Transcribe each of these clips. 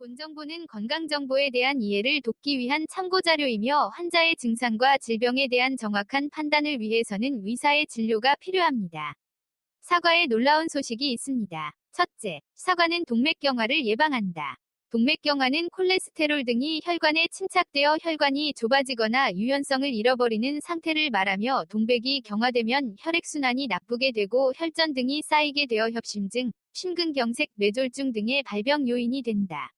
본 정보는 건강정보에 대한 이해를 돕기 위한 참고자료이며 환자의 증상과 질병에 대한 정확한 판단을 위해서는 의사의 진료가 필요합니다. 사과에 놀라운 소식이 있습니다. 첫째, 사과는 동맥경화를 예방한다. 동맥경화는 콜레스테롤 등이 혈관에 침착되어 혈관이 좁아지거나 유연성을 잃어버리는 상태를 말하며 동맥이 경화되면 혈액순환이 나쁘게 되고 혈전 등이 쌓이게 되어 협심증, 심근경색, 뇌졸중 등의 발병 요인이 된다.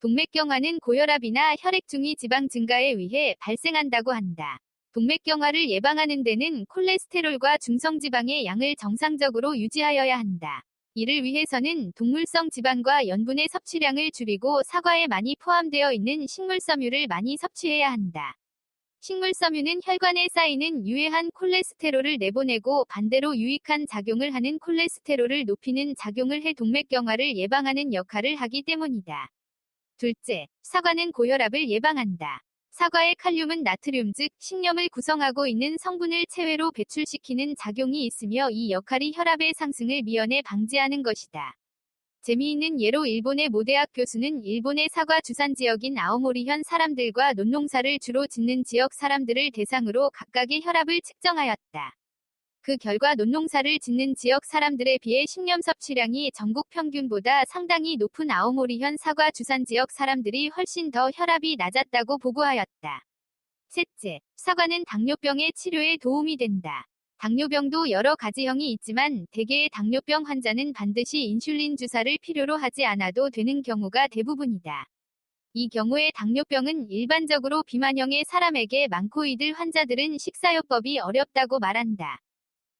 동맥경화는 고혈압이나 혈액 중위 지방 증가에 의해 발생한다고 한다. 동맥경화를 예방하는 데는 콜레스테롤과 중성지방의 양을 정상적으로 유지하여야 한다. 이를 위해서는 동물성 지방과 연분의 섭취량을 줄이고 사과에 많이 포함되어 있는 식물섬유를 많이 섭취해야 한다. 식물섬유는 혈관에 쌓이는 유해한 콜레스테롤을 내보내고 반대로 유익한 작용을 하는 콜레스테롤을 높이는 작용을 해 동맥경화를 예방하는 역할을 하기 때문이다. 둘째, 사과는 고혈압을 예방한다. 사과의 칼륨은 나트륨 즉 식염을 구성하고 있는 성분을 체외로 배출시키는 작용이 있으며 이 역할이 혈압의 상승을 미연에 방지하는 것이다. 재미있는 예로 일본의 모대학 교수는 일본의 사과 주산 지역인 아오모리현 사람들과 논농사를 주로 짓는 지역 사람들을 대상으로 각각의 혈압을 측정하였다. 그 결과 논농사를 짓는 지역 사람들에 비해 식염 섭취량이 전국 평균보다 상당히 높은 아오모리현 사과 주산 지역 사람들이 훨씬 더 혈압이 낮았다고 보고하였다. 셋째, 사과는 당뇨병의 치료에 도움이 된다. 당뇨병도 여러 가지형이 있지만 대개의 당뇨병 환자는 반드시 인슐린 주사를 필요로 하지 않아도 되는 경우가 대부분이다. 이 경우에 당뇨병은 일반적으로 비만형의 사람에게 많고 이들 환자들은 식사요법이 어렵다고 말한다.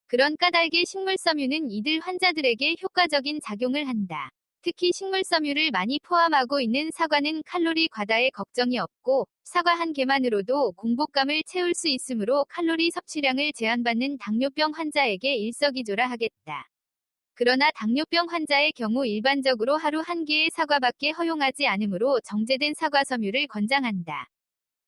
그런 까닭에 식물섬유는 이들 환자들에게 효과적인 작용을 한다. 특히 식물섬유를 많이 포함하고 있는 사과는 칼로리 과다에 걱정이 없고 사과 한 개만으로도 공복감을 채울 수 있으므로 칼로리 섭취량을 제한받는 당뇨병 환자에게 일석이조라 하겠다. 그러나 당뇨병 환자의 경우 일반적으로 하루 한 개의 사과밖에 허용하지 않으므로 정제된 사과섬유를 권장한다.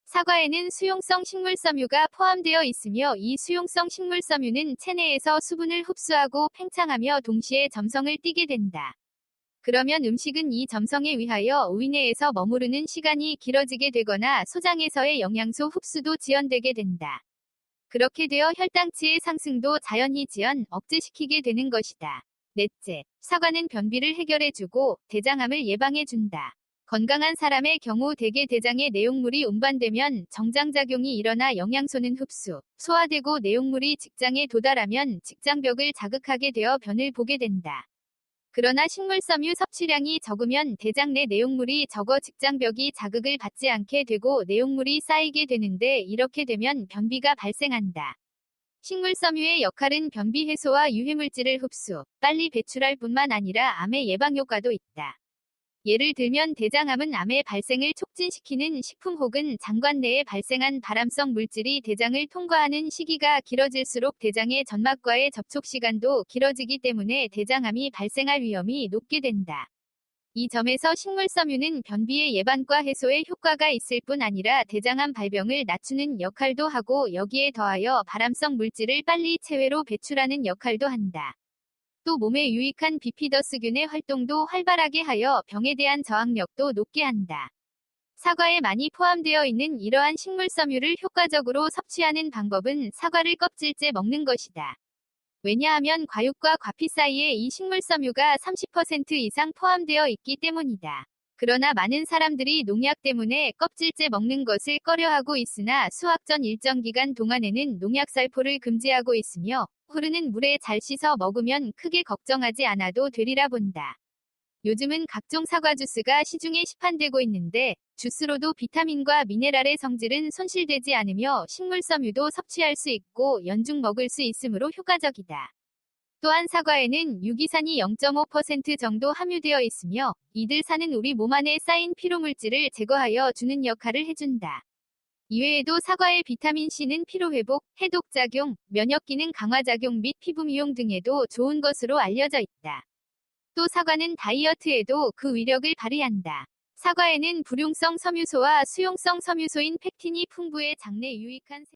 사과에는 수용성 식물섬유가 포함되어 있으며 이 수용성 식물섬유는 체내에서 수분을 흡수하고 팽창하며 동시에 점성을 띠게 된다. 그러면 음식은 이 점성에 의하여 위내에서 머무르는 시간이 길어지게 되거나 소장에서의 영양소 흡수도 지연되게 된다. 그렇게 되어 혈당치의 상승도 자연히 억제시키게 되는 것이다. 넷째, 사과는 변비를 해결해주고 대장암을 예방해준다. 건강한 사람의 경우 대개 대장에 내용물이 운반되면 정장작용이 일어나 영양소는 흡수, 소화되고 내용물이 직장에 도달하면 직장벽을 자극하게 되어 변을 보게 된다. 그러나 식물섬유 섭취량이 적으면 대장 내 내용물이 적어 직장벽이 자극을 받지 않게 되고 내용물이 쌓이게 되는데 이렇게 되면 변비가 발생한다. 식물섬유의 역할은 변비 해소와 유해물질을 흡수, 빨리 배출할 뿐만 아니라 암의 예방 효과도 있다. 예를 들면 대장암은 암의 발생을 촉진시키는 식품 혹은 장관 내에 발생한 발암성 물질이 대장을 통과하는 시기가 길어질수록 대장의 점막과의 접촉 시간도 길어지기 때문에 대장암이 발생할 위험이 높게 된다. 이 점에서 식물섬유는 변비의 예방과 해소에 효과가 있을 뿐 아니라 대장암 발병을 낮추는 역할도 하고 여기에 더하여 발암성 물질을 빨리 체외로 배출하는 역할도 한다. 또 몸에 유익한 비피더스균의 활동도 활발하게 하여 병에 대한 저항력도 높게 한다. 사과에 많이 포함되어 있는 이러한 식물섬유를 효과적으로 섭취하는 방법은 사과를 껍질째 먹는 것이다. 왜냐하면 과육과 과피 사이에 이 식물섬유가 30% 이상 포함되어 있기 때문이다. 그러나 많은 사람들이 농약 때문에 껍질째 먹는 것을 꺼려하고 있으나 수확 전 일정 기간 동안에는 농약살포를 금지하고 있으며 흐르는 물에 잘 씻어 먹으면 크게 걱정하지 않아도 되리라 본다. 요즘은 각종 사과 주스가 시중에 시판되고 있는데 주스로도 비타민과 미네랄의 성질은 손실되지 않으며 식물섬유도 섭취할 수 있고 연중 먹을 수 있으므로 효과적이다. 또한 사과에는 유기산이 0.5% 정도 함유되어 있으며 이들 산은 우리 몸 안에 쌓인 피로물질을 제거하여 주는 역할을 해준다. 이외에도 사과의 비타민C는 피로회복, 해독작용, 면역기능 강화작용 및 피부 미용 등에도 좋은 것으로 알려져 있다. 또 사과는 다이어트에도 그 위력을 발휘한다. 사과에는 불용성 섬유소와 수용성 섬유소인 펙틴이 풍부해 장내 유익한